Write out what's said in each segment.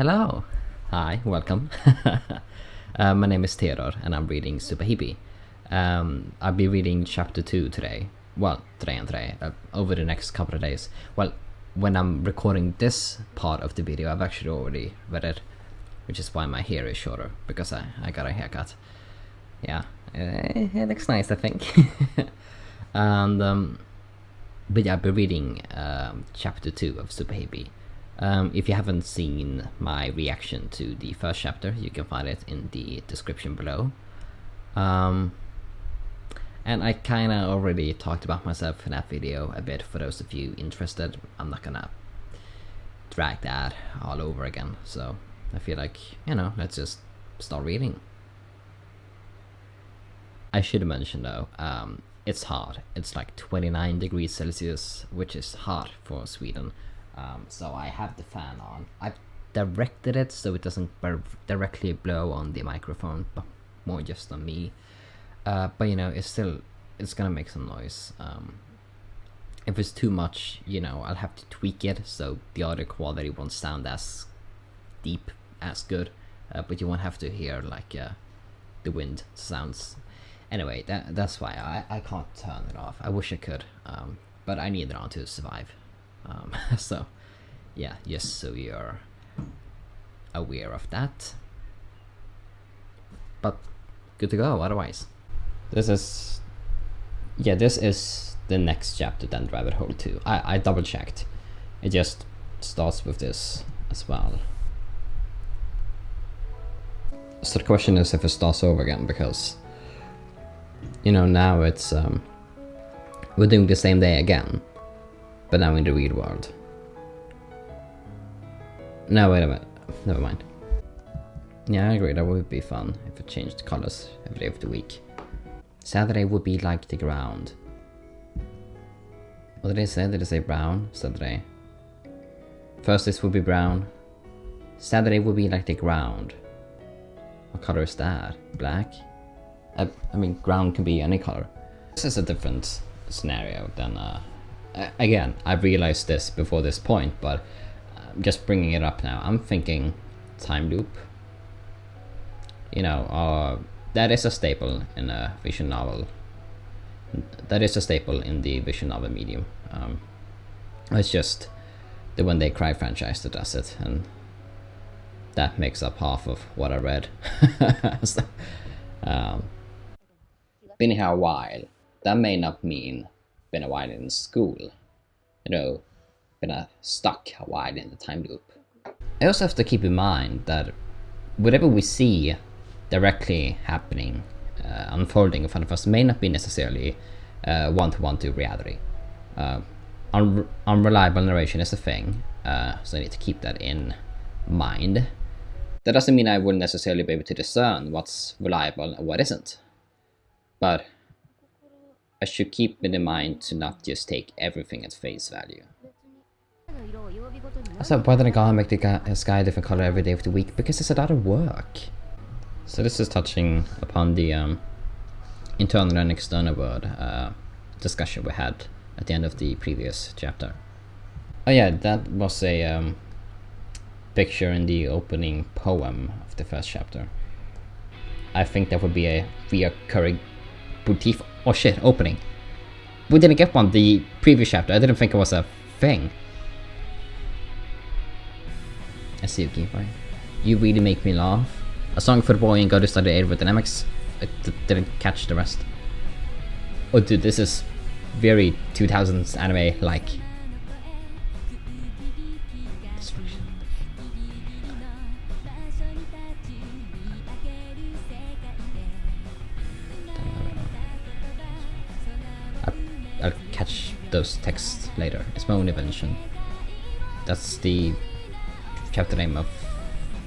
Hello. Hi, welcome. My name is Theodor and I'm reading Subahibi. I'll be reading chapter 2 today. Well, today, over the next couple of days. Well, when I'm recording this part of the video, I've actually already read it, which is why my hair is shorter, because I got a haircut. Yeah, it looks nice, I think. And, but yeah, I'll be reading chapter 2 of Subahibi. If you haven't seen my reaction to the first chapter, you can find it in the description below. And I kinda already talked about myself in that video a bit for those of you interested. I'm not gonna drag that all over again, so I feel like, let's just start reading. I should mention though, it's hot. It's like 29 degrees Celsius, which is hot for Sweden. So I have the fan on. I've directed it so it doesn't directly blow on the microphone, but more just on me. But it's gonna make some noise. If it's too much, I'll have to tweak it so the audio quality won't sound as deep, as good. But you won't have to hear like the wind sounds. Anyway, that's why I can't turn it off. I wish I could, but I need it on to survive. So yeah, just so you're aware of that. But good to go otherwise. This is the next chapter than Rabbit Hole 2. I double checked. It just starts with this as well. So the question is if it starts over again, because now it's we're doing the same day again, but now in the real world. No, wait a minute. Never mind. Yeah, I agree, that would be fun if it changed colors every day of the week. Saturday would be like the ground. What did they say? Did they say brown? Saturday. Thursdays would be brown. Saturday would be like the ground. What color is that? Black? I mean, ground can be any color. This is a different scenario than again, I've realized this before this point, but just bringing it up now, I'm thinking time loop. That is a staple in a visual novel. That is a staple in the visual novel medium. It's just the When They Cry franchise that does it, and that makes up half of what I read. So, been here a while. That may not mean been a while in school. Been stuck a while in the time loop. I also have to keep in mind that whatever we see directly happening, unfolding in front of us, may not be necessarily one-to-one to reality. Unreliable narration is a thing, so I need to keep that in mind. That doesn't mean I will necessarily be able to discern what's reliable and what isn't. But I should keep it in mind to not just take everything at face value. So why did I gotta make the sky a different color every day of the week? Because it's a lot of work. So this is touching upon the internal and external world discussion we had at the end of the previous chapter. Oh yeah, that was a picture in the opening poem of the first chapter. I think that would be a reoccurring motif. Oh shit, opening. We didn't get one the previous chapter. I didn't think it was a thing. I see Yuki, right? You really make me laugh. A song for the boy and go to study aerodynamics. I didn't catch the rest. Oh dude, this is very 2000s anime like. I'll catch those texts later. It's my own invention. That's the chapter name of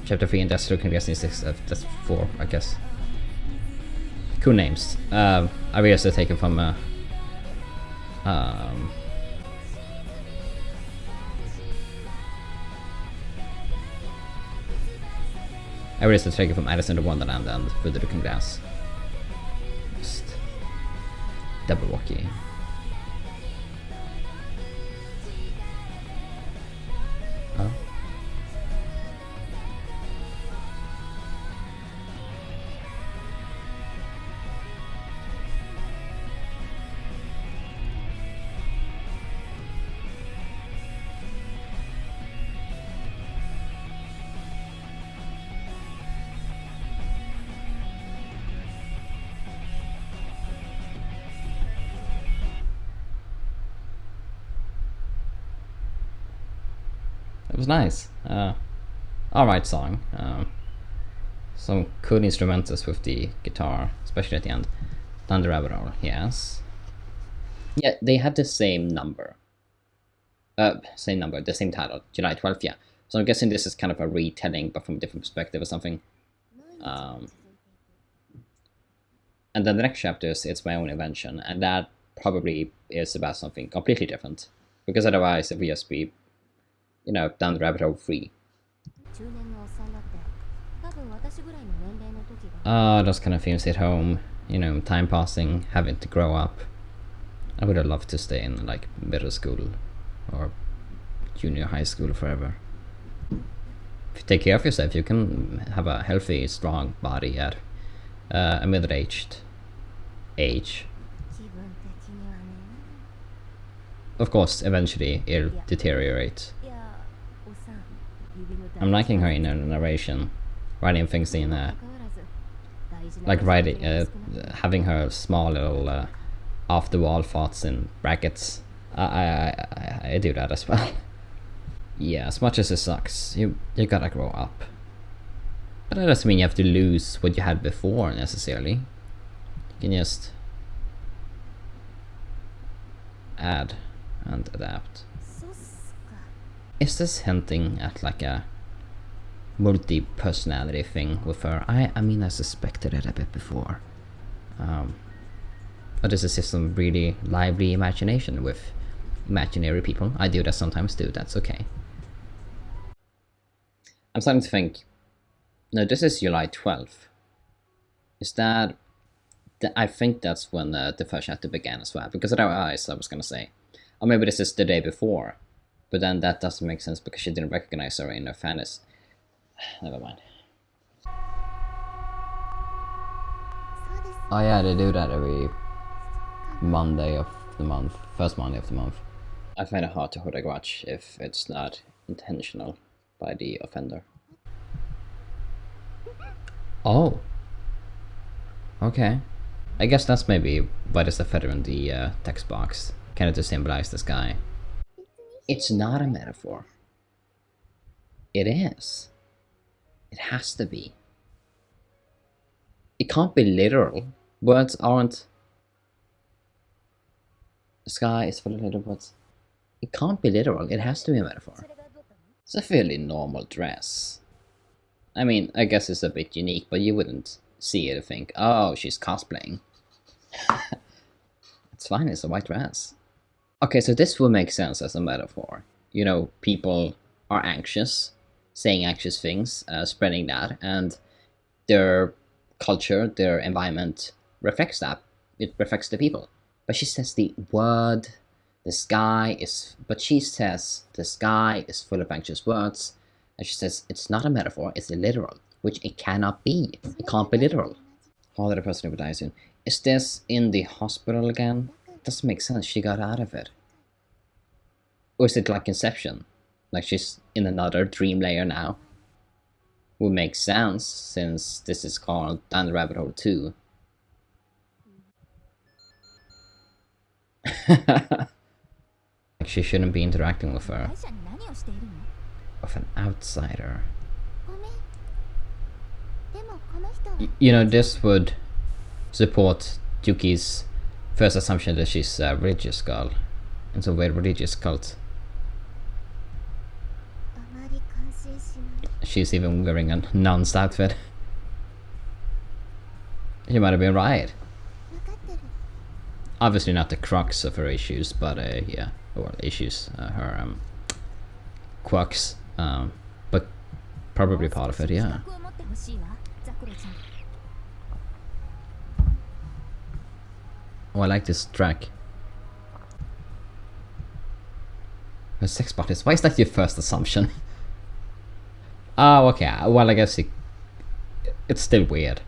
chapter 3, and that's looking at 6. That's 4, I guess. Cool names. I realized they're taken from I realized they're taken from Alice in the Wonderland and With the Looking Glass. Just double walkie. Oh. was nice. Alright song. Some cool instrumentals with the guitar, especially at the end. Down the rabbit hole, yes. Yeah, they had the same number. The same title, July 12th, yeah. So I'm guessing this is kind of a retelling, but from a different perspective or something. And then the next chapter is It's My Own Invention, and that probably is about something completely different. Because otherwise it would just be, down the rabbit hole free. Those kind of themes hit home. Time passing, having to grow up. I would have loved to stay in like middle school or junior high school forever. If you take care of yourself, you can have a healthy, strong body at a middle-aged age. Of course, eventually it'll deteriorate. I'm liking her in her narration, writing things in having her small little off-the-wall thoughts in brackets. I do that as well. Yeah, as much as it sucks, you gotta grow up. But that doesn't mean you have to lose what you had before, necessarily. You can just add and adapt. Is this hinting at like a multi-personality thing with her? I mean, I suspected it a bit before. But this is just some really lively imagination with imaginary people. I do that sometimes too, that's okay. I'm starting to think, no, this is July 12th. Is that... I think that's when the first chapter began as well, because of our eyes, I was gonna say. Or maybe this is the day before. But then that doesn't make sense because she didn't recognize her in her fantasy. Never mind. Oh yeah, they do that every Monday of the month. First Monday of the month. I find it hard to hold a grudge if it's not intentional by the offender. Oh. Okay. I guess that's maybe why there's a feather in the text box. Kind of to symbolize the sky. It's not a metaphor. It is. It has to be. It can't be literal. Words aren't... The sky is full of little words. It can't be literal. It has to be a metaphor. It's a fairly normal dress. I mean, I guess it's a bit unique, but you wouldn't see it and think, oh, she's cosplaying. It's fine, it's a white dress. Okay, so this will make sense as a metaphor. People are anxious, saying anxious things, spreading that, and their culture, their environment reflects that. It reflects the people. But she says the word, the sky is... But she says the sky is full of anxious words, and she says it's not a metaphor, it's a literal, which it cannot be. It can't be literal. How did a person who die soon? Is this in the hospital again? Doesn't make sense, she got out of it. Or is it like Inception? Like she's in another dream layer now? Would make sense, since this is called Down the Rabbit Hole 2. She shouldn't be interacting with her. Of an outsider. This would support Yuki's first assumption that she's a religious girl. And so we're a religious cult. She's even wearing a nun's outfit. You might have been right. Obviously not the crux of her issues, but yeah, or issues, her quirks, but probably part of it, yeah. Oh, I like this track. Her sex parties. Why is that your first assumption? Oh, okay. Well, I guess it's still weird.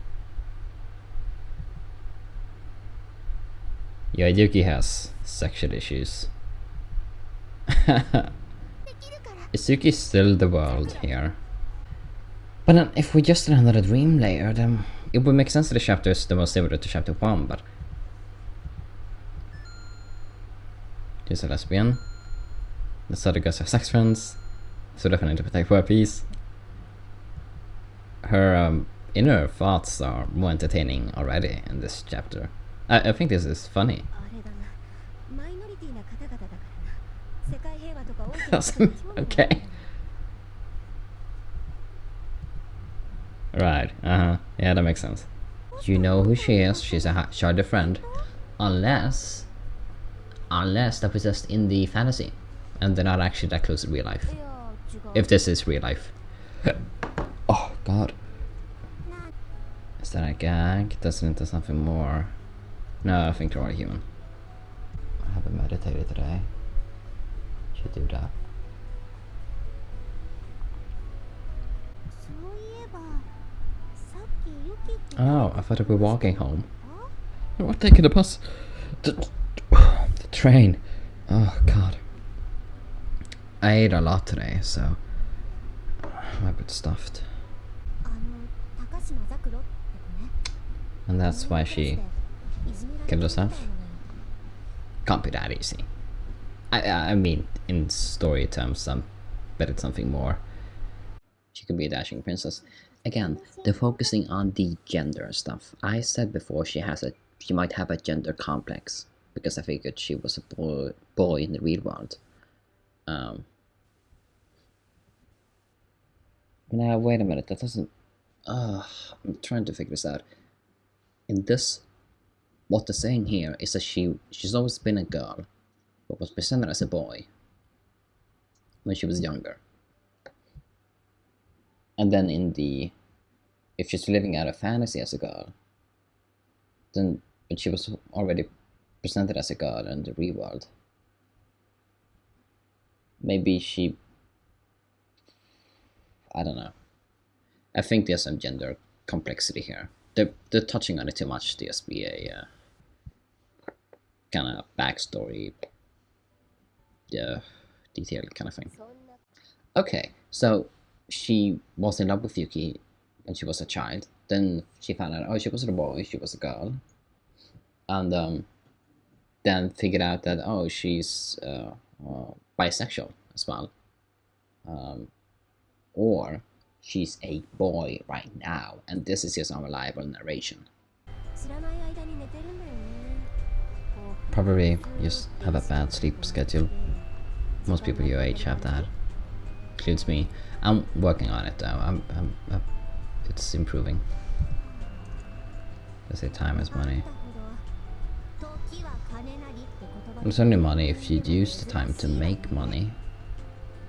Yeah, Yuki has sexual issues. Is Yuki still the world here? But then, if we just did another dream layer, then it would make sense that the chapter is the most similar to chapter 1, but... She's a lesbian. The other girls are sex friends. So definitely to protect world peace. Her inner thoughts are more entertaining already in this chapter. I think this is funny. Okay. Right, yeah, that makes sense. You know who she is, she's a Charlie friend. Unless that was just in the fantasy. And they're not actually that close in real life. If this is real life. Oh, God. Is that a gag? Does it into something more? No, I think they're all human. I haven't meditated today. Should do that. Oh, I thought we were walking home. We're taking the bus. The train. Oh, God. I ate a lot today, so I'm a bit stuffed. And that's why she killed herself? Can't be that easy. I mean, in story terms, bet it's something more. She could be a dashing princess. Again, they're focusing on the gender stuff. I said before she might have a gender complex because I figured she was a boy in the real world. Now wait a minute, that doesn't. I'm trying to figure this out. In this, what they're saying here is that she's always been a girl, but was presented as a boy when she was younger. And then if she's living out a fantasy as a girl, but she was already presented as a girl in the real world. Maybe I don't know. I think there's some gender complexity here. They're touching on it too much to just be a kind of backstory, detailed kind of thing. Okay, so she was in love with Yuki when she was a child. Then she found out, she wasn't a boy, she was a girl. And then figured out that, she's bisexual as well. Or she's a boy right now, and this is just unreliable narration. Probably just have a bad sleep schedule. Most people your age have that. Includes me. I'm working on it though. It's improving. They say time is money. It's only money if you use the time to make money.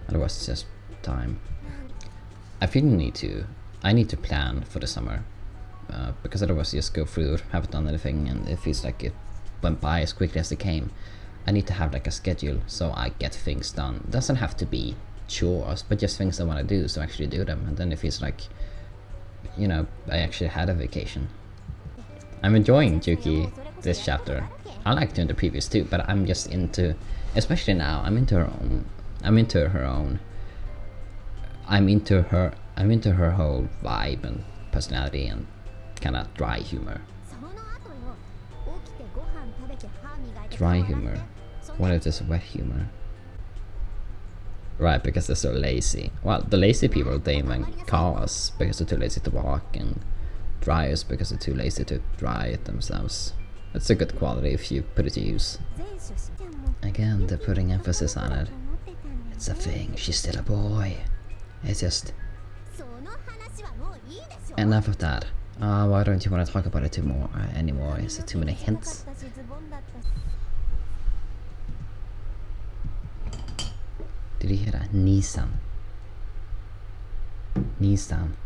Otherwise it's just time. I feel I need to plan for the summer. Because otherwise you just go through it, haven't done anything, and it feels like it went by as quickly as it came. I need to have like a schedule so I get things done. It doesn't have to be chores, but just things I want to do, so I actually do them. And then it feels like, I actually had a vacation. I'm enjoying Yuki this chapter. I liked her in the previous too, but I'm just especially now, I'm into her whole vibe and personality and kind of dry humor. Dry humor. What if it's wet humor? Right, because they're so lazy. Well, the lazy people, they invent cars because they're too lazy to walk, and dryers because they're too lazy to dry it themselves. It's a good quality if you put it to use. Again, they're putting emphasis on it. It's a thing, she's still a boy. It's just... Enough of that. Why don't you want to talk about it anymore? Is it too many hints? Did you hear that? Nii-san. Nii-san.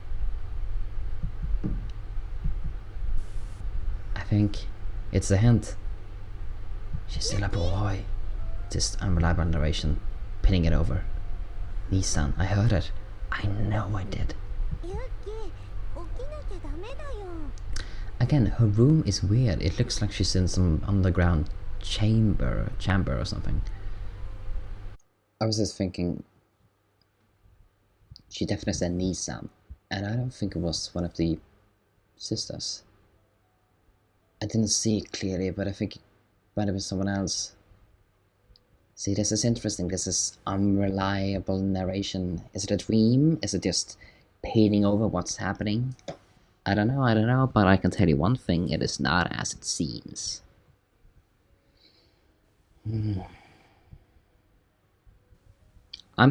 I think it's a hint. She's still a boy. Just unreliable narration, pinning it over. Nii-san, I heard it. I know I did. Again, her room is weird. It looks like she's in some underground chamber or something. I was just thinking, she definitely said Nii-san, and I don't think it was one of the sisters. I didn't see it clearly, but I think it might have been someone else. See, this is interesting. This is unreliable narration. Is it a dream? Is it just painting over what's happening? I don't know, but I can tell you one thing, it is not as it seems. I'm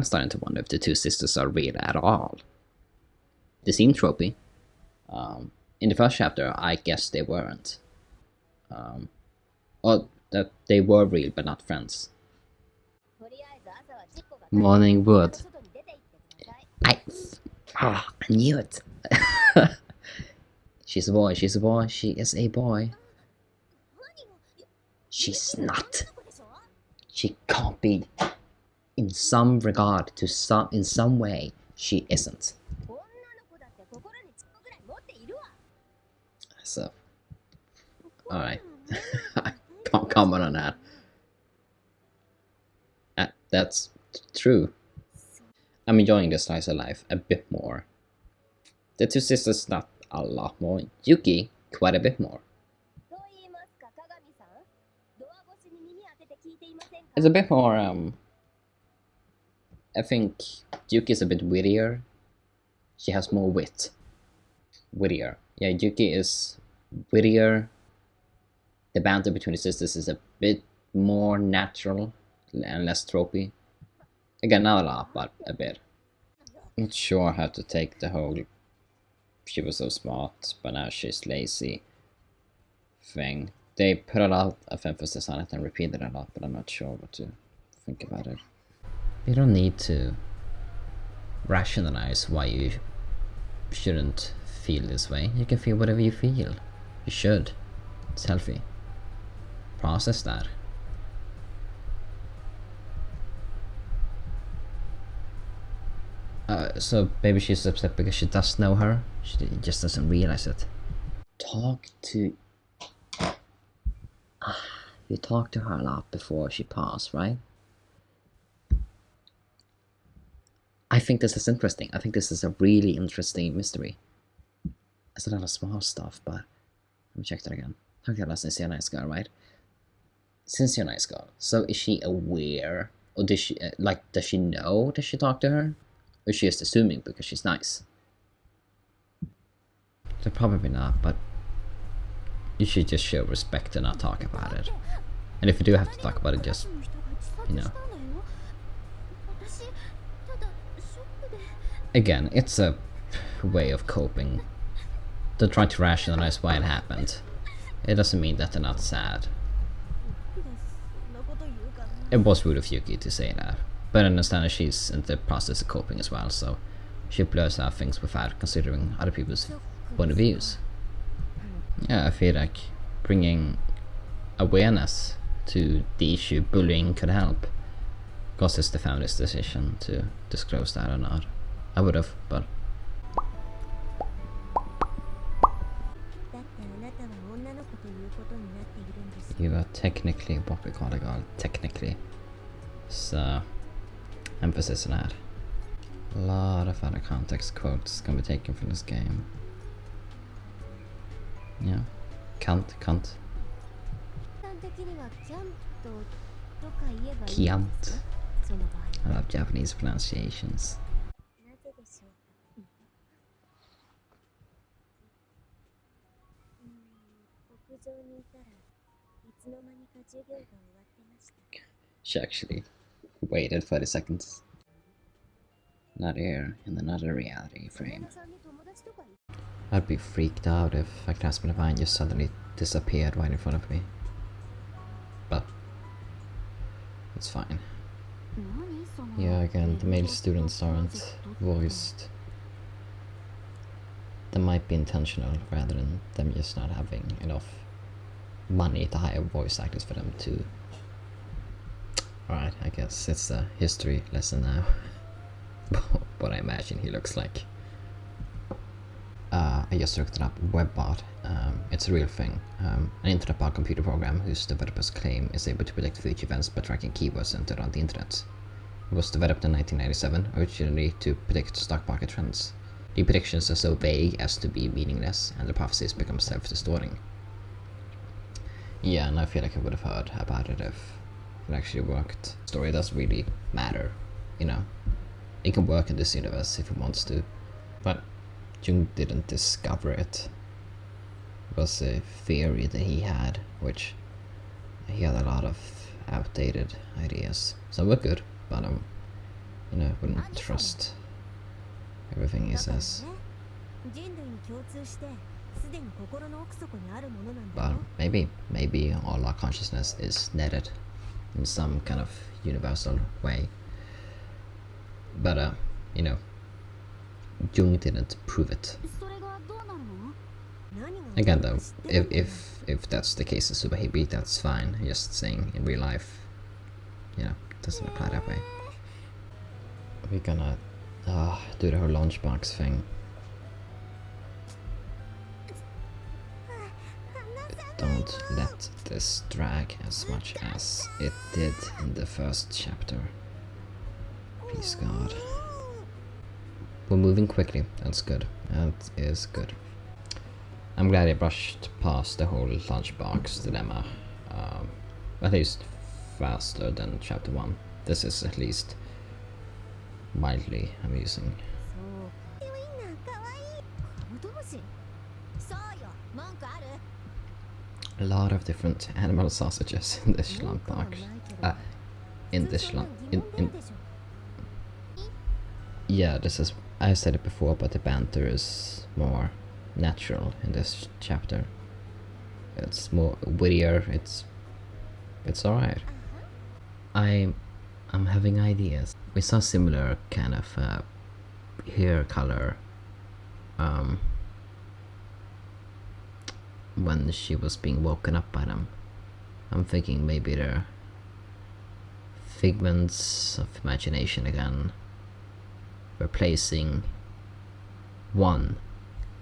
starting to wonder if the two sisters are real at all. They seem tropey. In the first chapter, I guess they weren't. Or that they were real, but not friends. Morning wood. I knew it. She's a boy, she is a boy. She's not. She can't be. In some regard, in some way, she isn't. So, alright. I can't comment on that. That's true. I'm enjoying this slice of life a bit more. The two sisters, not a lot more. Yuki, quite a bit more. It's a bit more, I think Yuki's a bit wittier. She has more wit. Wittier. Yeah, Yuki is wittier. The banter between the sisters is a bit more natural and less tropey. Again, not a lot, but a bit. Not sure how to take the whole she was so smart, but now she's lazy thing. They put a lot of emphasis on it and repeated it a lot, but I'm not sure what to think about it. You don't need to rationalize why you shouldn't feel this way. You can feel whatever you feel. You should. It's healthy. Process that. So maybe she's upset because she does know her. She just doesn't realize it. Talk to... You talked to her a lot before she passed, right? I think this is interesting. I think this is a really interesting mystery. It's a lot of small stuff, but... Let me check that again. Okay, since you're a nice girl, right? Since you're a nice girl. So is she aware? Or does she, does she know that she talked to her? Or is she just assuming because she's nice? So probably not, but... You should just show respect and not talk about it. And if you do have to talk about it, just... You know... Again, it's a way of coping. They're trying to rationalize why it happened. It doesn't mean that they're not sad. It was rude of Yuki to say that, but I understand that she's in the process of coping as well, so she blurs out things without considering other people's point of views. Yeah, I feel like bringing awareness to the issue bullying could help. Of course, it's the family's decision to disclose that or not. I would have, but... You are technically what we call a girl, technically. So, emphasis on that. A lot of other context quotes can be taken from this game. Yeah. Cunt. Kiant. I love Japanese pronunciations. She actually waited 30 seconds. Not here, in another reality frame. I'd be freaked out if a classmate of mine just suddenly disappeared right in front of me. But it's fine. Yeah, again, the male students aren't voiced. That might be intentional rather than them just not having enough money to hire voice actors for them to... Alright, I guess it's a history lesson now. What I imagine he looks like. I just looked it up. Webbot. It's a real thing. An internet-bot computer program whose developers claim is able to predict future events by tracking keywords entered on the internet. It was developed in 1997, originally to predict stock market trends. The predictions are so vague as to be meaningless, and the prophecies become self-distorting. Yeah, and I feel like I would have heard about it if it actually worked. Story doesn't really matter, you know. It can work in this universe if it wants to, but Jung didn't discover it. It was a theory that he had, which he had a lot of outdated ideas. Some were good, but you know, I wouldn't trust everything he says. But maybe all our consciousness is netted in some kind of universal way. But you know, Jung didn't prove it. Again though, if that's the case in Subahibi, that's fine. Just saying in real life, you know, it doesn't apply that way. We're gonna do the whole Lunchbox thing. Don't let this drag as much as it did in the first chapter. Please God. We're moving quickly, that's good. That is good. I'm glad I brushed past the whole Lunchbox dilemma. At least faster than chapter 1. This is at least mildly amusing. A lot of different animal sausages in this Lunchbox. Yeah, this is, I said it before, but the banter is more natural in this chapter. It's more wittier, it's alright. I'm having ideas. We saw similar kind of hair color when she was being woken up by them. I'm thinking maybe they're figments of imagination again, replacing one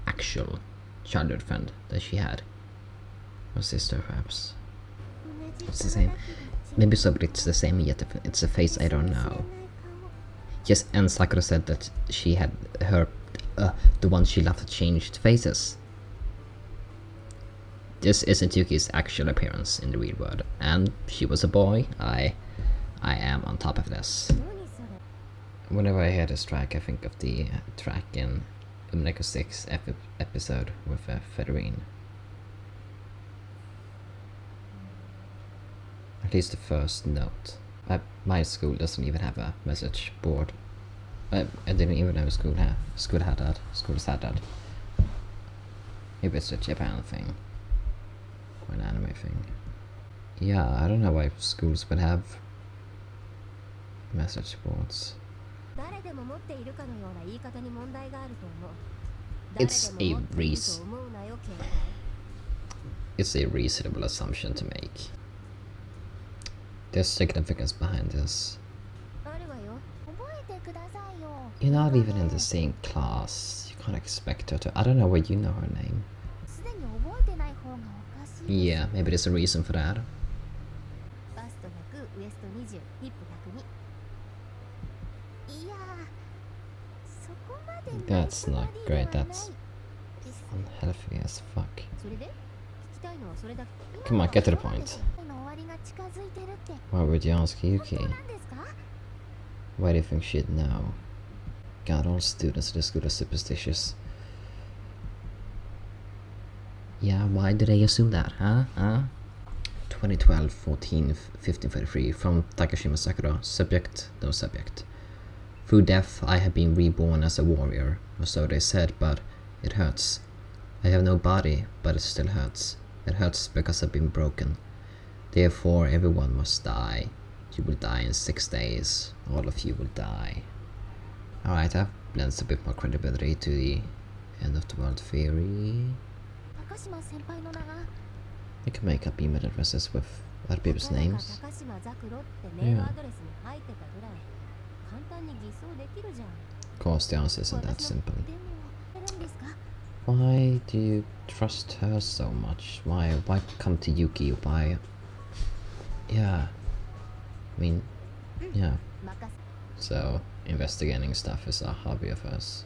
actual childhood friend that she had. Or sister, perhaps. It's the same. Maybe so, but it's the same, yet it's a face I don't know. Yes, and Zakuro said that she had her, the one she loved, changed faces. This isn't Yuki's actual appearance in the real world, and she was a boy. I am on top of this. Whenever I hear this track, I think of the track in Umneko 6 episode with Federine. At least the first note. My school doesn't even have a message board. I didn't even know school had that. Schools had that. Maybe it's a Japan thing. Or an anime thing. Yeah, I don't know why schools would have message boards. It's a reasonable assumption to make. There's significance behind this. You're not even in the same class. You can't expect her to. I don't know where you know her name. Yeah, maybe there's a reason for that. That's not great, that's unhealthy as fuck. Come on, get to the point. Why would you ask Yuki? Why do you think she'd know? God, all students at the school are superstitious. Yeah, why do they assume that, huh? 2012, 14, 1533, from Takashima Sakura. Subject, no subject. Through death I have been reborn as a warrior, or so they said, but it hurts. I have no body, but it still hurts. It hurts because I've been broken. Therefore everyone must die. You will die in 6 days. All of you will die. Alright, that lends a bit more credibility to the end of the world theory. You can make up email addresses with other people's names. Yeah. Of course, the answer isn't that simple. Why do you trust her so much? Why come to Yuki? Why? Yeah. I mean, yeah. So, investigating stuff is a hobby of hers.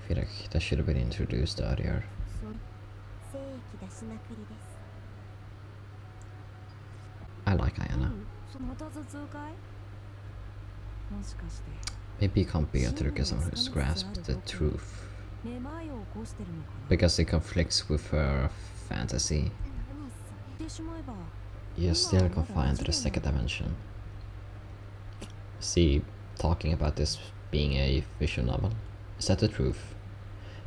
I feel like that should have been introduced earlier. I like Ayana. Maybe you can't be to look at someone who's grasped the truth. Because it conflicts with her fantasy. You're still confined to the second dimension. See, talking about this being a visual novel, is that the truth?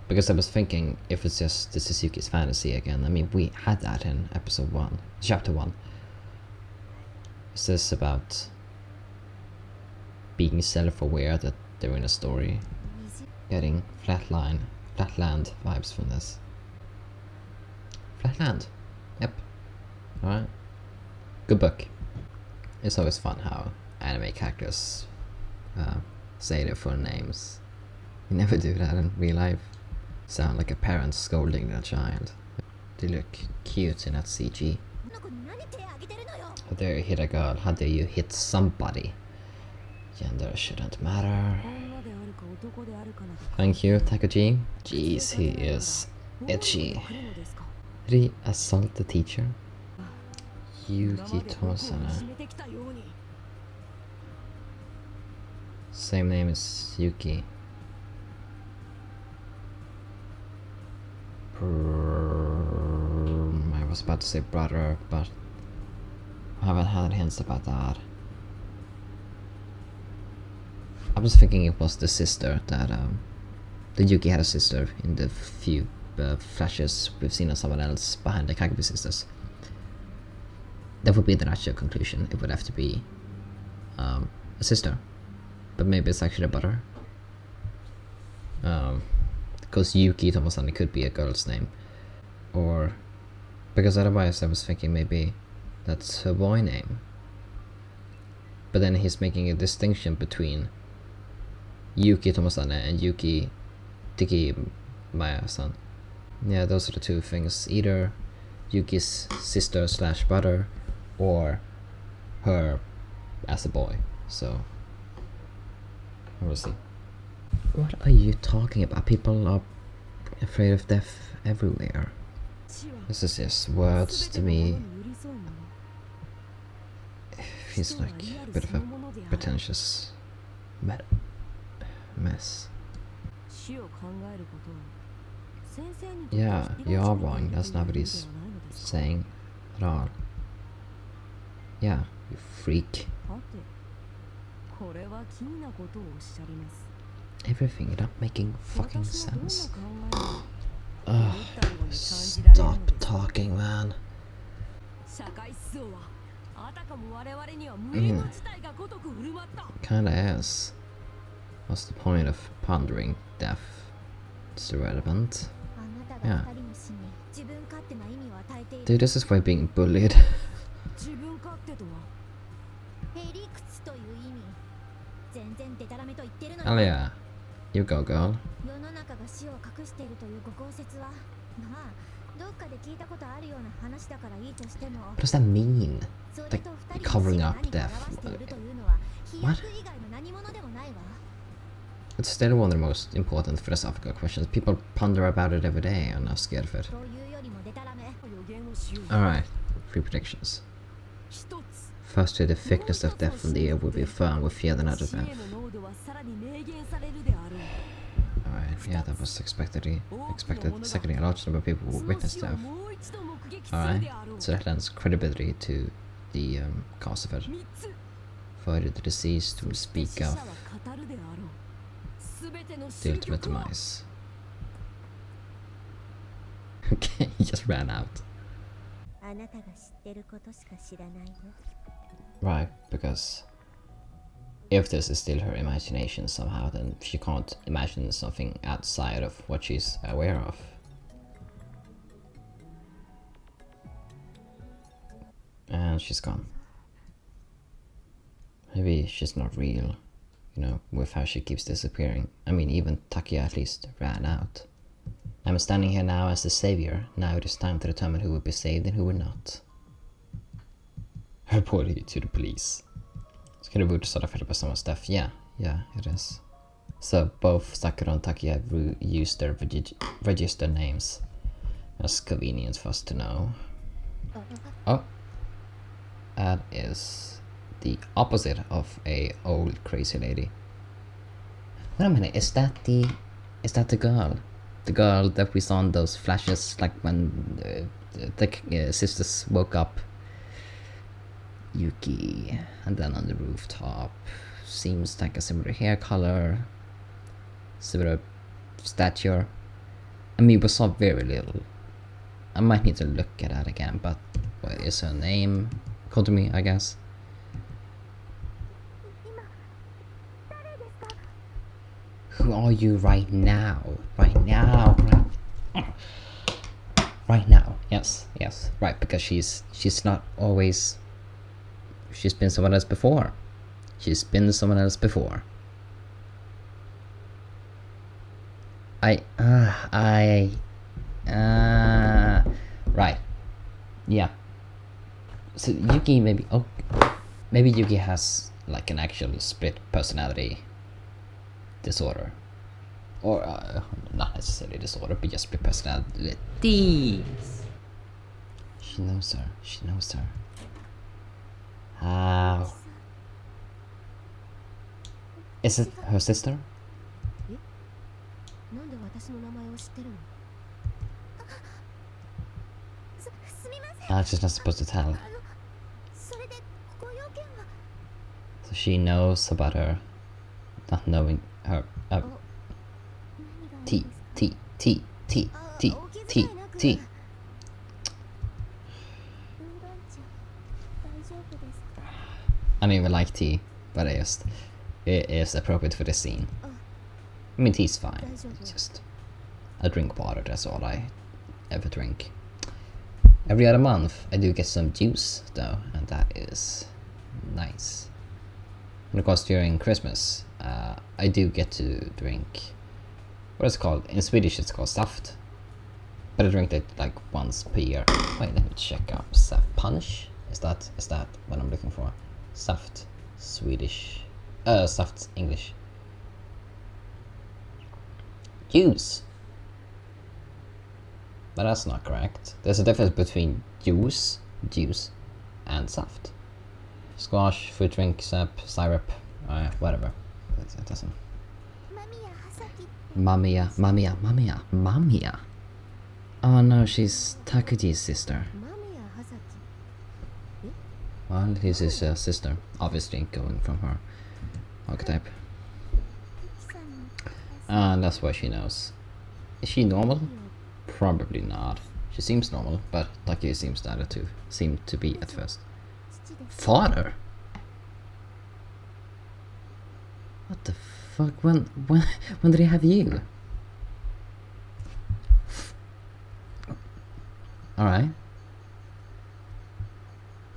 Because I was thinking, if it's just the Suzuki's fantasy again, I mean, we had that in episode 1, chapter 1. Is this about being self-aware that they're in a story? Getting flatland vibes from this. Flatland. Yep. Alright. Good book. It's always fun how anime characters say their full names. You never do that in real life. Sound like a parent scolding their child. They look cute in that CG. How dare you hit a girl? How dare you hit somebody? Gender shouldn't matter. Thank you, Takuji. Jeez, he is itchy. Did he assault the teacher? Yuuki Tomosane. Same name as Yuki. I was about to say brother, but I haven't had hints about that. I was thinking it was the sister that Yuki had a sister in the few flashes we've seen of someone else behind the Kagami sisters. That would be the natural conclusion. It would have to be a sister, but maybe it's actually a brother. Because Yuki Tomosane could be a girl's name, or because otherwise I was thinking maybe that's her boy name. But then he's making a distinction between Yuki Tomosane and Yuki Maya-san. Yeah, those are the two things. Either Yuki's sister / brother, or her as a boy. So we'll see. What are you talking about? People are afraid of death everywhere. This is just words to me. He's like a bit of a pretentious mess. Yeah, you are wrong. That's not what he's saying at all. Yeah, you freak. Everything is not making fucking sense. Ugh, stop talking, man. Kinda is. What's the point of pondering death? It's irrelevant. Yeah. Dude, this is why being bullied. Hell yeah. You go, girl. What does that mean? Like, covering up death? What? It's still one of the most important philosophical questions. People ponder about it every day and are scared of it. Alright, 3 predictions. Firstly, the thickness of death from the air will be affirmed with fear than other death. Alright, yeah, that was expected. Secondly, a large number of people will witness death. Alright, so that lends credibility to the cause of it. Further, the deceased will speak of the ultimate demise. Okay, he just ran out. Right, because if this is still her imagination somehow, then she can't imagine something outside of what she's aware of. And she's gone. Maybe she's not real, you know, with how she keeps disappearing. I mean, even Takia at least ran out. I'm standing here now as the savior. Now it is time to determine who will be saved and who will not. Report you to the police. It's kind of weird to start off about someone's death. Yeah, it is. So both Zakuro and Takia have used their registered names. That's convenient for us to know. Oh. That is the opposite of a old crazy lady. Wait a minute, is that the girl? The girl that we saw in those flashes, like when the sisters woke up. Yuki, and then on the rooftop. Seems like a similar hair color, similar stature. I mean, we saw very little. I might need to look at that again, but what is her name? Kotomi, I guess. Who are you right now? Right now. Right now. Yes, yes. Right, because she's not always. She's been someone else before. She's been someone else before. Right. Yeah. So Yuki maybe, maybe Yuki has like an actual split personality disorder. Or not necessarily disorder, but just split personality. She knows her. She knows her. How? Is it her sister? She's not supposed to tell. So she knows about her not knowing her. T. I don't even like tea, but it is appropriate for this scene. I mean, tea's fine. It's just I drink water. That's all I ever drink. Every other month, I do get some juice though, and that is nice. And of course, during Christmas, I do get to drink. What is it called? In Swedish, it's called saft. But I drink that like once per year. Wait, let me check up. Saft punch? Is that what I'm looking for? Saft Swedish. Saft English. Juice. But that's not correct. There's a difference between juice, and saft. Squash, fruit drink, sap, syrup, whatever. It doesn't. Mamiya. Oh no, she's Takuji's sister. Well, he's his sister, obviously going from her archetype. And that's why she knows. Is she normal? Probably not. She seems normal, but Takuji seems to be at first. Father? What the fuck? When did he have you? Alright.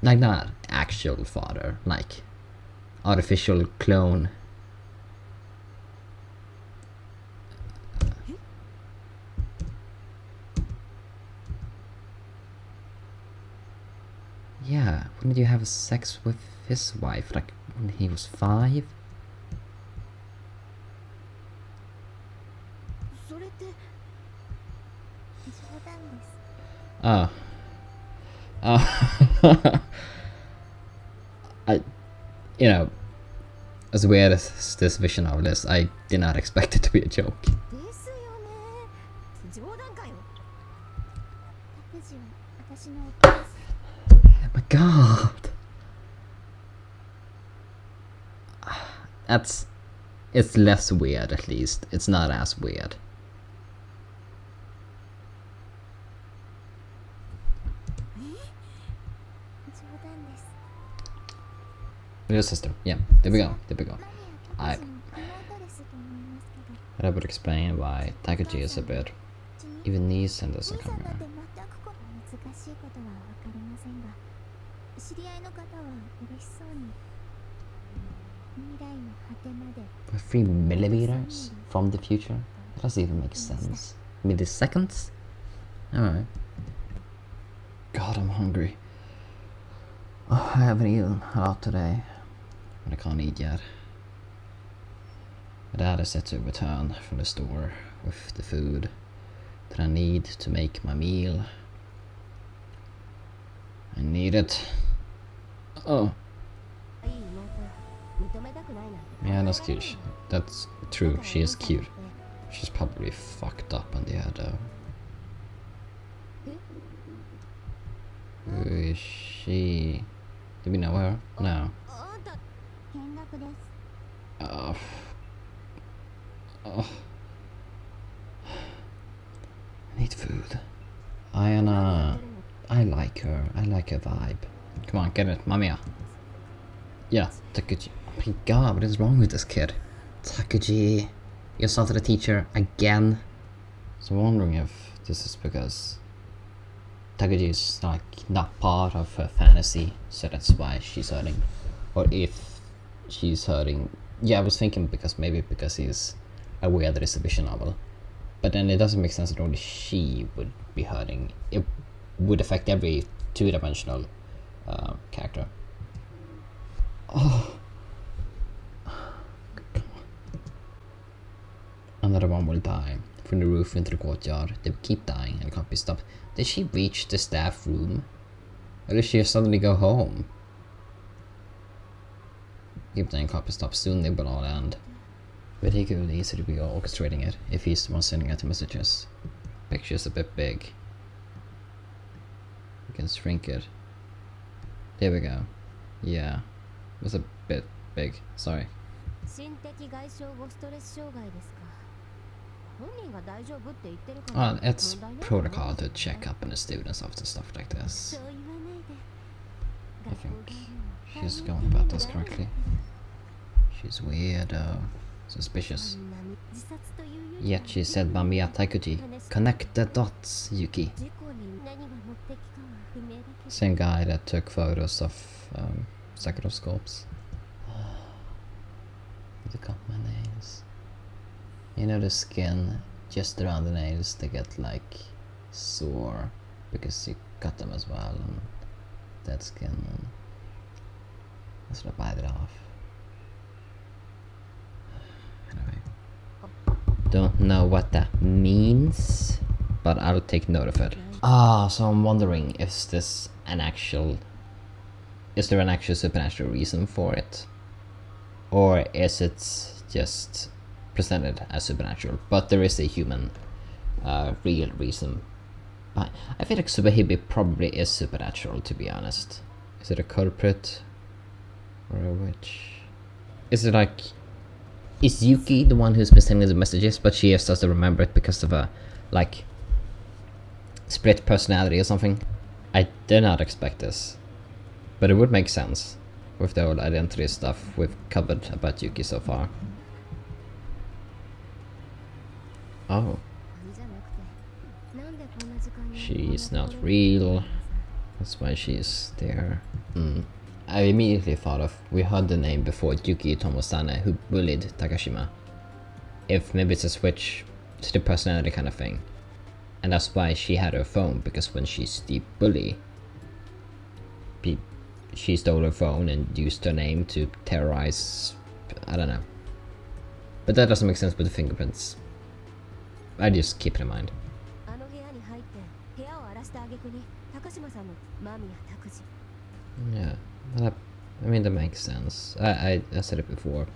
Like not actual father, like artificial clone. Yeah, when did you have sex with his wife? Like when he was 5? Oh. You know, as weird as this vision novel is, I did not expect it to be a joke. My god! It's less weird at least. It's not as weird. Your sister, yeah, there we go. That would explain why Takuji is a bit. Even Nii-san doesn't come here. We're 3 millimeters from the future? That doesn't even make sense. Milliseconds? Alright. God, I'm hungry. Oh, I haven't eaten a lot today. But I can't eat yet. My dad is set to return from the store with the food that I need to make my meal. I need it Oh. Yeah, that's cute. That's true, she is cute. She's probably fucked up on the head though. Who is she? Do we know her? No. Oh. Oh. I need food. Ayana. I like her. I like her vibe. Come on, get it, Mamiya. Yeah, Takuji. Oh my god, what is wrong with this kid? Takuji. You assaulted a teacher again. So I'm wondering if this is because Takuji is like not part of her fantasy, so that's why she's hurting. Or if she's hurting. Yeah, I was thinking maybe because he's aware that it's a vision novel. But then it doesn't make sense that only she would be hurting. It would affect every two-dimensional character. Oh. Another one will die. From the roof into the courtyard. They keep dying and can't be stopped. Did she reach the staff room? Or did she suddenly go home? Keep dying, can't be stopped. Soon they will all end. But he could easily be orchestrating it if he's the one sending out the messages. Picture's a bit big. We can shrink it. There we go. Yeah. It was a bit big. Sorry. It's protocol to check up on the students after stuff like this. I think she's going about this correctly. She's weird though. Suspicious. Yet she said Mamiya Takuji. Connect the dots, Yuki. Same guy that took photos of Zakuro scopes. Look up my nails. You know the skin just around the nails, they get like sore because you cut them as well, and dead skin, and that's what I bite it off. Anyway, don't know what that means, but I'll take note of it. So I'm wondering, is there an actual supernatural reason for it? Or is it just presented as supernatural? But there is a human, real reason. I feel like Subahibi probably is supernatural, to be honest. Is it a culprit? Or a witch? Is it like... Is Yuki the one who's been sending the messages, but she just doesn't remember it because of a, like, split personality or something? I did not expect this. But it would make sense with the whole identity stuff we've covered about Yuki so far. Oh. She's not real. That's why she's there. I immediately thought of, we heard the name before, Yuuki Tomosane, who bullied Takashima. If maybe it's a switch to the personality kind of thing. And that's why she had her phone, because when she's the bully, she stole her phone and used her name to terrorize, I don't know. But that doesn't make sense with the fingerprints. I just keep it in mind. Yeah, that, I mean that makes sense. I said it before.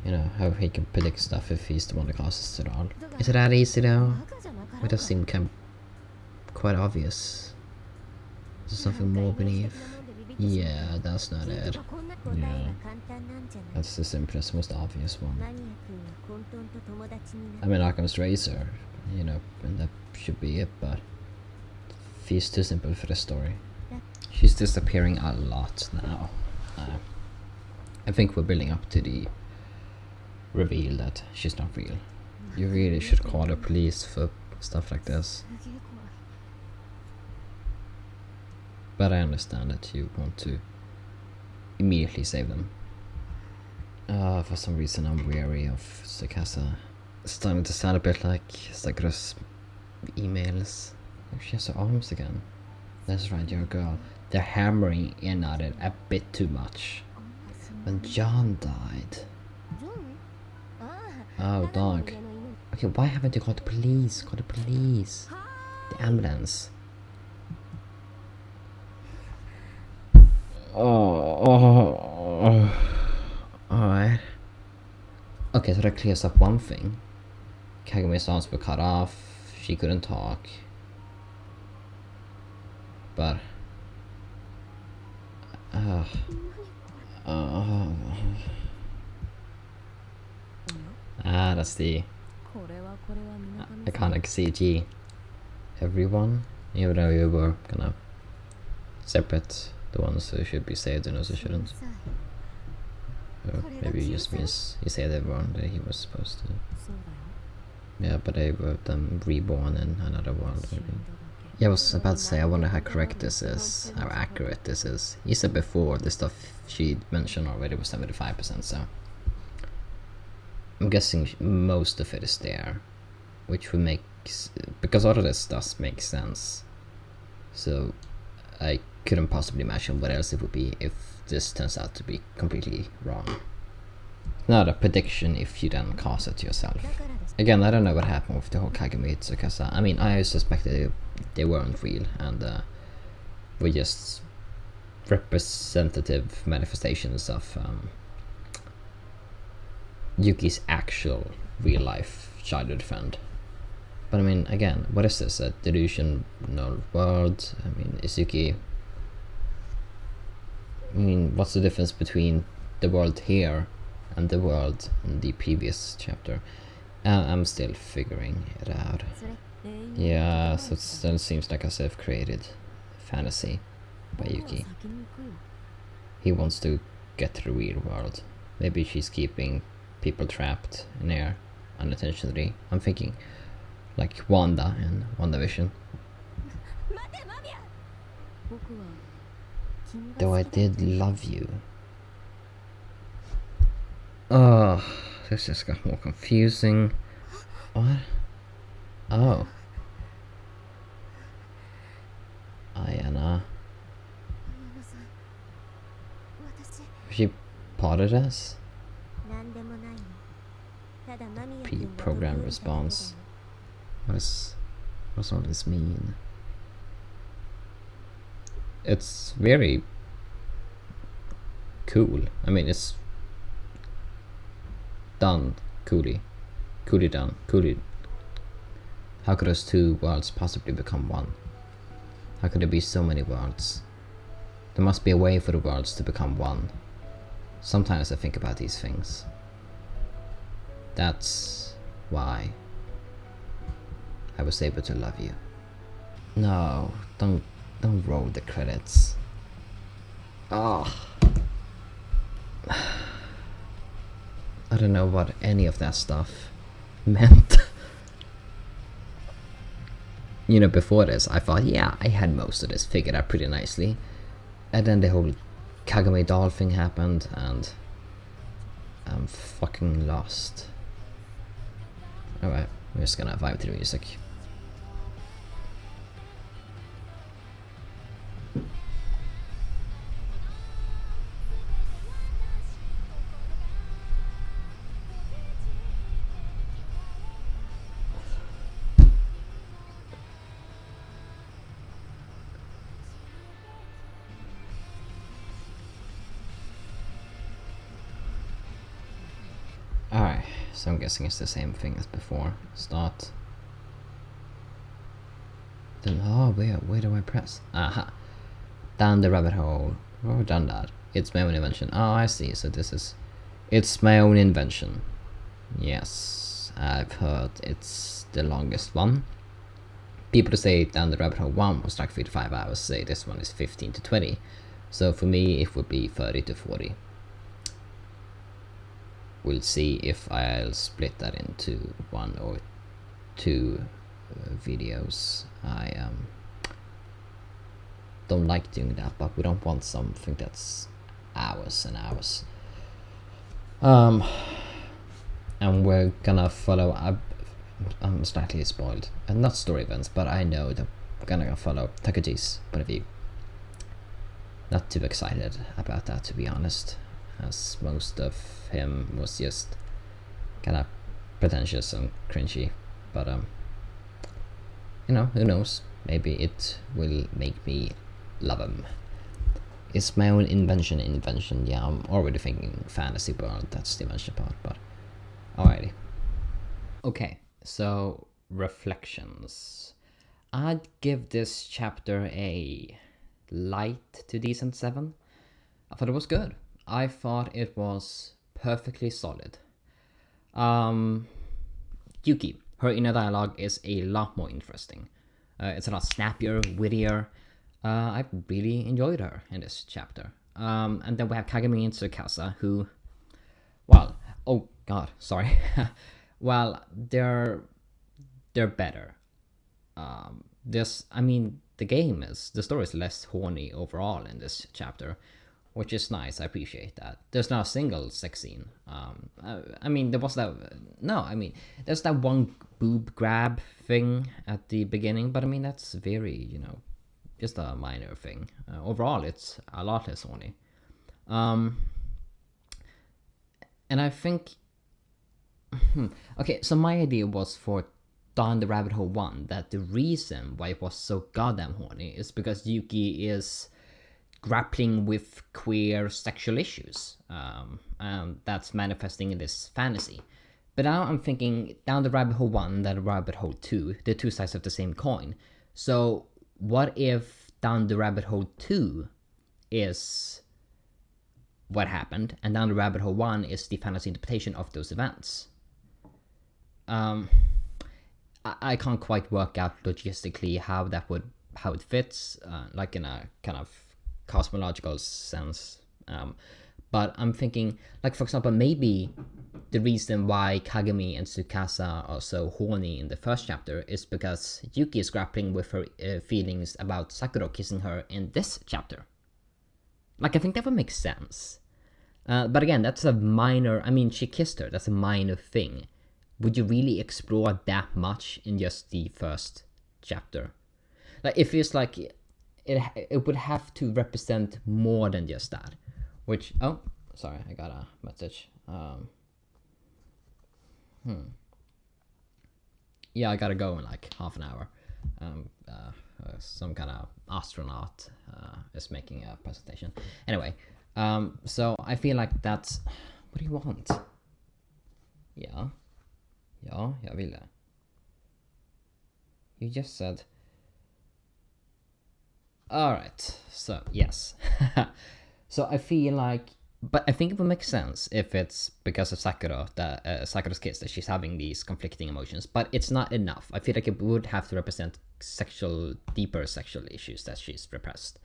You know, how he can predict stuff if he's the one that causes it all. Is it that easy though? It does seem quite obvious. Is there something more beneath? Yeah, that's not it. Yeah, that's the simplest, most obvious one. I mean, Occam's razor, you know, and that should be it, but it feels too simple for the story. She's disappearing a lot now. I think we're building up to the reveal that she's not real. You really should call the police for stuff like this. But I understand that you want to immediately save them. For some reason I'm weary of Tsukasa. It's starting to sound a bit like Sakuro's emails. Oh, she has her arms again. That's right, you're a girl. They're hammering in at it a bit too much. When John died... Oh, dog. Okay, why haven't you called the police? Call the police. The ambulance. Oh. Oh, alright. Okay, so that clears up one thing. Kagami's arms were cut off, she couldn't talk. But... that's the iconic CG. Everyone, even though you were kind of separate, the ones who should be saved and those who shouldn't. Or maybe it just means he saved everyone that he was supposed to. Yeah, but they were them reborn in another world, maybe. Yeah, I was about to say, I wonder how correct this is, how accurate this is. He said before, the stuff she mentioned already was 75%, so... I'm guessing most of it is there, which would make... because all of this does make sense. So, I couldn't possibly imagine what else it would be if this turns out to be completely wrong. Not a prediction if you then cause it yourself. Again, I don't know what happened with the whole Kagami Tsukasa. I mean, I suspected they weren't real and were just representative manifestations of Yuki's actual real-life childhood friend. But I mean, again, what is this? A delusional world? I mean, is Yuki... I mean, what's the difference between the world here and the world in the previous chapter? I'm still figuring it out. Yeah, so it still seems like a self-created fantasy by Yuki. He wants to get to the real world. Maybe she's keeping people trapped in there unintentionally. I'm thinking like Wanda in WandaVision. Though I did love you. Oh, this just got more confusing. What? Oh. Ayana. She potted us? Pre-programmed response. What's all this mean? It's very cool. I mean, it's done coolly. Coolly done. Coolly. How could those two worlds possibly become one? How could there be so many worlds? There must be a way for the worlds to become one. Sometimes I think about these things. That's why I was able to love you. No, don't roll the credits. Oh. I don't know what any of that stuff meant. You know, before this, I thought, yeah, I had most of this figured out pretty nicely. And then the whole Kagami doll thing happened, and I'm fucking lost. Alright, we're just gonna vibe to the music. Alright, so I'm guessing it's the same thing as before. Start. Then, oh, where do I press? Aha! Down the rabbit hole. Oh, done that. It's my own invention. Oh, I see. So this is... It's my own invention. Yes, I've heard it's the longest one. People who say Down the Rabbit Hole 1 was like 3 to 5 hours say this one is 15 to 20. So for me, it would be 30 to 40. We'll see if I'll split that into 1 or 2 videos. I don't like doing that, but we don't want something that's hours and hours. And we're gonna follow up. I'm slightly spoiled, and not story events, but I know that we're gonna follow Takuji's point of view. Not too excited about that, to be honest, as most of him was just kind of pretentious and cringy. But you know, who knows? Maybe it will make me love him. It's my own invention. Yeah, I'm already thinking fantasy world. That's the invention part, but alrighty. Okay, so reflections. I'd give this chapter a light to decent 7. I thought it was good. I thought it was perfectly solid. Yuki, her inner dialogue is a lot more interesting. It's a lot snappier, wittier. I really enjoyed her in this chapter. And then we have Kagami and Tsukasa, who, well, oh god, sorry. Well, they're better. The story is less horny overall in this chapter, which is nice. I appreciate that. There's not a single sex scene. There was that. No, there's that one boob grab thing at the beginning, but that's very, just a minor thing. Overall, it's a lot less horny. And I think. Okay, so my idea was for Down the Rabbit Hole 1 that the reason why it was so goddamn horny is because Yuki is grappling with queer sexual issues, and that's manifesting in this fantasy. But now I'm thinking Down the Rabbit Hole 1 and Rabbit Hole 2, the two sides of the same coin. So what if Down the Rabbit Hole 2 is what happened, and Down the Rabbit Hole 1 is the fantasy interpretation of those events? I can't quite work out logistically how it fits, like in a kind of cosmological sense. But I'm thinking, like, for example, maybe the reason why Kagami and Tsukasa are so horny in the first chapter is because Yuki is grappling with her feelings about Zakuro kissing her in this chapter. Like, I think that would make sense. But again, that's a minor. She kissed her. That's a minor thing. Would you really explore that much in just the first chapter? Like, it feels like it would have to represent more than just that. Which, oh, sorry, I got a message. Yeah, I gotta go in like half an hour. Some kind of astronaut is making a presentation. Anyway, so I feel like that's... What do you want? Yeah. Ja, jag ville. You just said... Alright, so yes. So I feel like... But I think it would make sense if it's because of Sakura, Sakura's kiss, that she's having these conflicting emotions. But it's not enough. I feel like it would have to represent deeper sexual issues that she's repressed.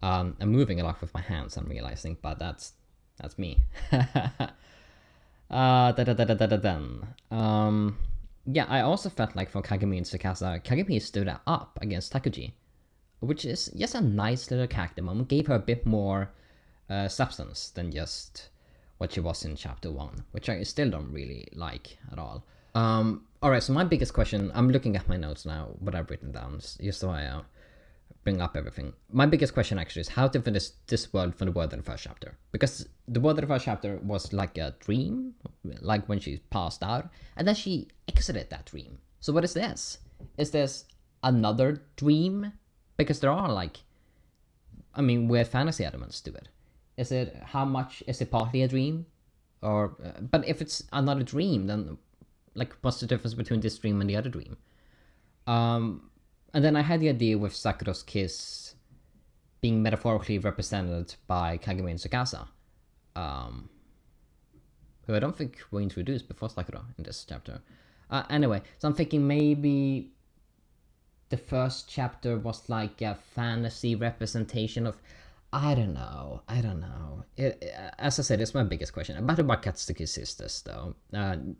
I'm moving a lot with my hands, I'm realizing, but that's me. Yeah, I also felt like for Kagami and Tsukasa, Kagami stood up against Takuji, which is just a nice little character moment. Gave her a bit more substance than just what she was in chapter 1, which I still don't really like at all. Alright, so my biggest question, I'm looking at my notes now, what I've written down, just so I bring up everything. My biggest question actually is how different is this world from the world in the first chapter? Because the world in the first chapter was like a dream, like when she passed out, and then she exited that dream. So what is this? Is this another dream? Because there are weird fantasy elements to it. Is it, how much, is it partly a dream? Or, but if it's another dream, then what's the difference between this dream and the other dream? And then I had the idea with Sakura's kiss being metaphorically represented by Kagami and Tsukasa, who I don't think were introduced before Sakura in this chapter. Anyway, so I'm thinking maybe the first chapter was like a fantasy representation of... I don't know. As I said, it's my biggest question. About the Wakatsuki sisters, though.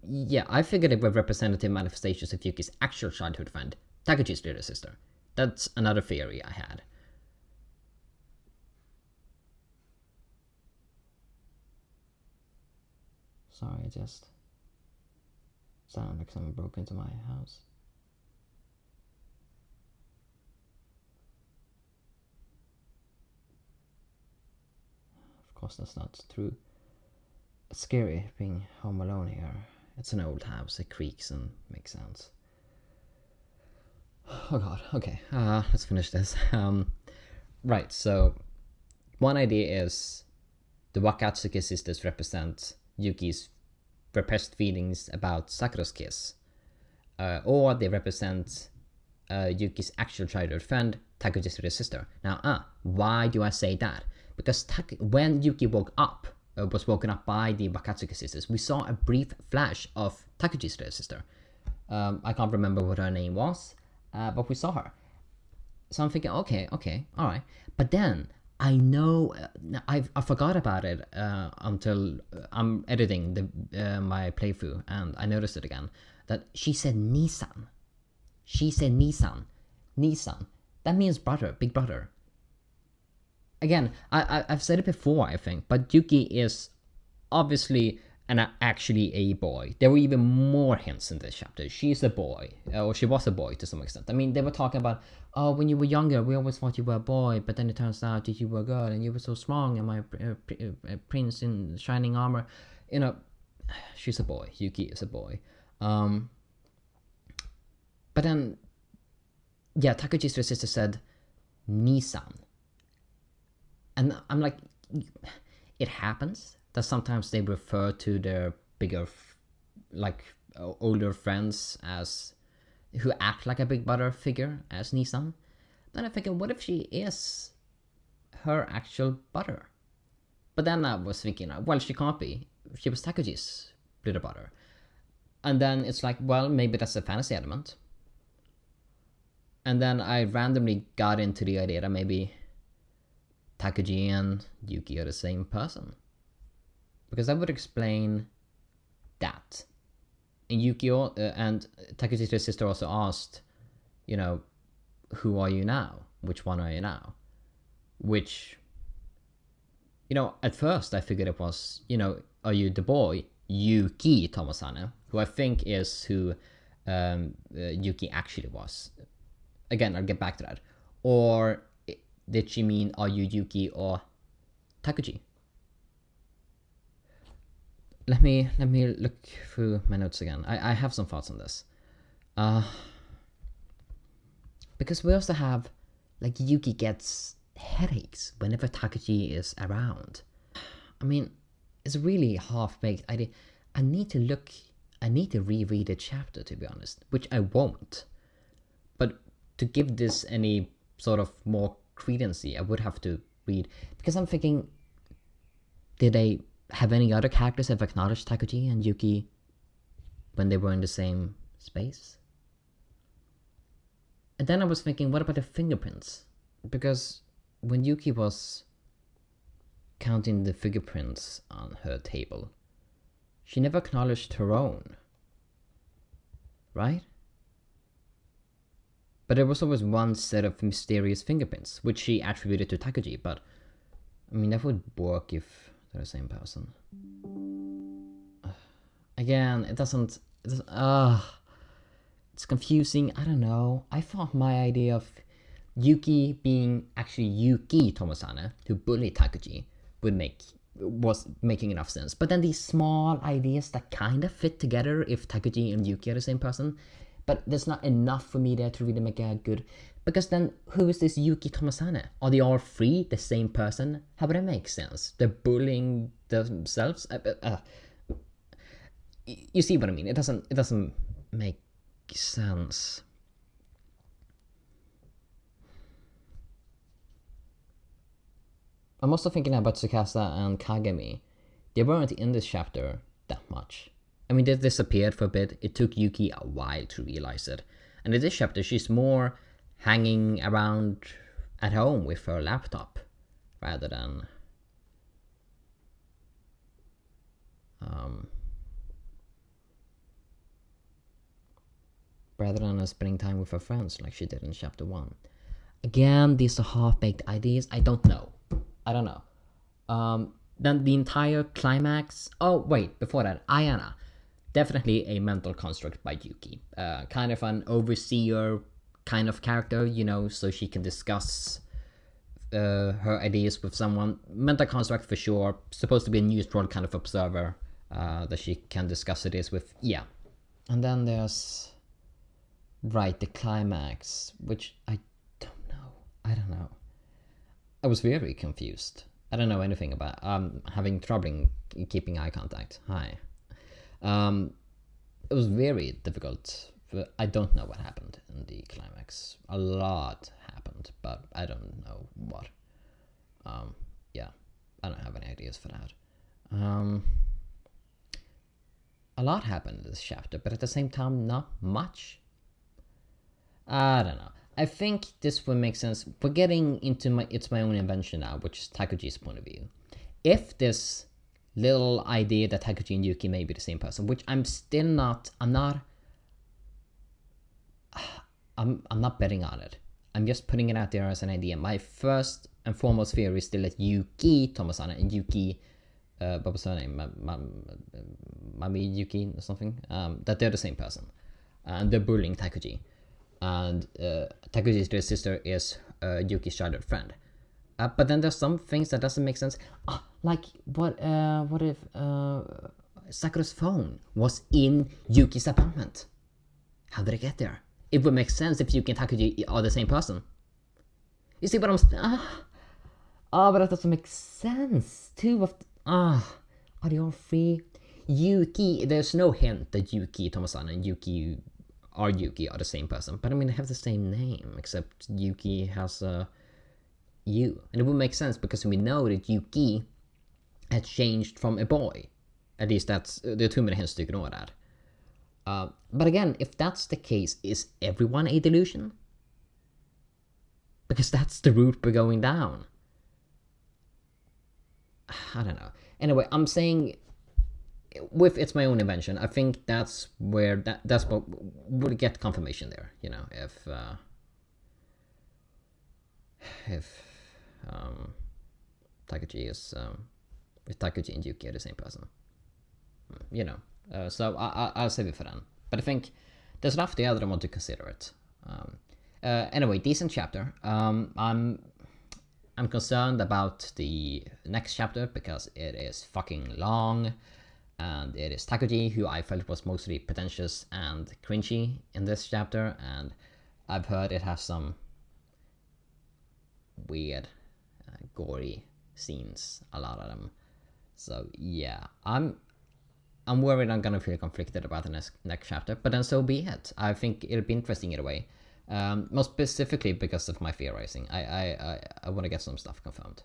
Yeah, I figured they were representative manifestations of Yuki's actual childhood friend, Takuji's little sister. That's another theory I had. Sorry, I just sound like someone broke into my house. Of course, that's not true. It's scary being home alone here. It's an old house, it creaks and makes sounds. Oh god, okay, let's finish this. Right, so one idea is the Wakatsuki sisters represent Yuki's repressed feelings about Sakuro's kiss, or they represent Yuki's actual childhood friend, Takuji's little sister. Now, why do I say that? Because when Yuki woke up, was woken up by the Wakatsuki sisters, we saw a brief flash of Takuji's little sister. I can't remember what her name was, but we saw her. So I'm thinking, okay, alright. But then, I know, I forgot about it until I'm editing my playthrough, and I noticed it again, that she said Nii-san. She said Nii-san. Nii-san. That means brother, big brother. Again, I've said it before, I think, but Yuki is obviously and actually a boy. There were even more hints in this chapter. She's a boy, or she was a boy to some extent. I mean, they were talking about, oh, when you were younger, we always thought you were a boy, but then it turns out that you were a girl, and you were so strong, and my prince in shining armor. You know, she's a boy. Yuki is a boy. But then, yeah, Takuji's sister said, Nii-san. And I'm like, it happens that sometimes they refer to their bigger, older friends as, who act like a big brother figure as Nii-san. Then I'm thinking, what if she is her actual brother? But then I was thinking, well, she can't be. She was Takuji's little brother. And then it's like, well, maybe that's a fantasy element. And then I randomly got into the idea that maybe Takuji and Yuki are the same person. Because that would explain that. And Yuki and Takuji's sister also asked, you know, who are you now? Which one are you now? Which, you know, at first I figured it was, you know, are you the boy, Yuuki Tomosane, who I think is who Yuki actually was. Again, I'll get back to that. Or did she mean, are you Yuki or Takuji? Let me look through my notes again. I have some thoughts on this. Because we also have, like, Yuki gets headaches whenever Takuji is around. I mean, it's really half-baked idea. I need to reread the chapter, to be honest, which I won't. But to give this any sort of more credency, I would have to read, because I'm thinking, did they have any other characters have acknowledged Takuji and Yuki when they were in the same space? And then I was thinking, what about the fingerprints? Because when Yuki was counting the fingerprints on her table, she never acknowledged her own, right? But there was always one set of mysterious fingerprints, which she attributed to Takuji, but I mean, that would work if they're the same person. Again, it's confusing. I don't know. I thought my idea of Yuki being actually Yuki Tomosane, who bullied Takuji, was making enough sense. But then these small ideas that kind of fit together if Takuji and Yuki are the same person, but there's not enough for me there to really make a good... Because then, who is this Yuki Tomosane? Are they all three the same person? How would that make sense? They're bullying themselves? You see what I mean? It doesn't make sense. I'm also thinking about Tsukasa and Kagami. They weren't in this chapter that much. I mean, they disappeared for a bit. It took Yuki a while to realize it. And in this chapter, she's more hanging around at home with her laptop rather than spending time with her friends like she did in chapter 1. Again, these are half-baked ideas. I don't know. Then the entire climax... Oh, wait, before that, Ayana. Definitely a mental construct by Yuki. Kind of an overseer kind of character, you know, so she can discuss her ideas with someone. Mental construct for sure. Supposed to be a neutral kind of observer that she can discuss ideas with. Yeah. And then there's... Right, the climax, which I don't know. I was very confused. I don't know anything about. Having trouble keeping eye contact. Hi. It was very difficult. But I don't know what happened in the climax. A lot happened, but I don't know what. Yeah, I don't have any ideas for that. A lot happened in this chapter, but at the same time, not much. I don't know. I think this would make sense. We're getting into It's My Own Invention now, which is Takuji's point of view. If this little idea that Takuji and Yuki may be the same person, which I'm not betting on it. I'm just putting it out there as an idea. My first and foremost theory is still that Yuki Tomosane and Yuki, what was her name? Mami Yuki or something? That they're the same person. And they're bullying Takuji. And Takuji's little sister is Yuki's childhood friend. But then there's some things that doesn't make sense. Like, what if Sakuro's phone was in Yuki's apartment? How did it get there? It would make sense if Yuki and Takuji are the same person. You see what I'm saying? But that doesn't make sense. Are they all three? Yuki, there's no hint that Yuki Tomosane and Yuki are the same person. But I mean, they have the same name, except Yuki has a U. And it would make sense because we know that Yuki had changed from a boy. At least there are too many hints to ignore that. But again, if that's the case, is everyone a delusion? Because that's the route we're going down. I don't know. Anyway, I'm saying with It's My Own Invention, I think that's where that's what would get confirmation there. You know, if Takuji is if Takuji and Yuki are the same person. You know. So I'll save it for then. But I think there's enough there that I want to consider it. Anyway, decent chapter. I'm concerned about the next chapter because it is fucking long, and it is Takuji, who I felt was mostly pretentious and cringy in this chapter, and I've heard it has some weird, gory scenes, a lot of them. So yeah, I'm worried I'm gonna feel conflicted about the next chapter, but then so be it. I think it'll be interesting either way. Most specifically because of my theorizing. I want to get some stuff confirmed.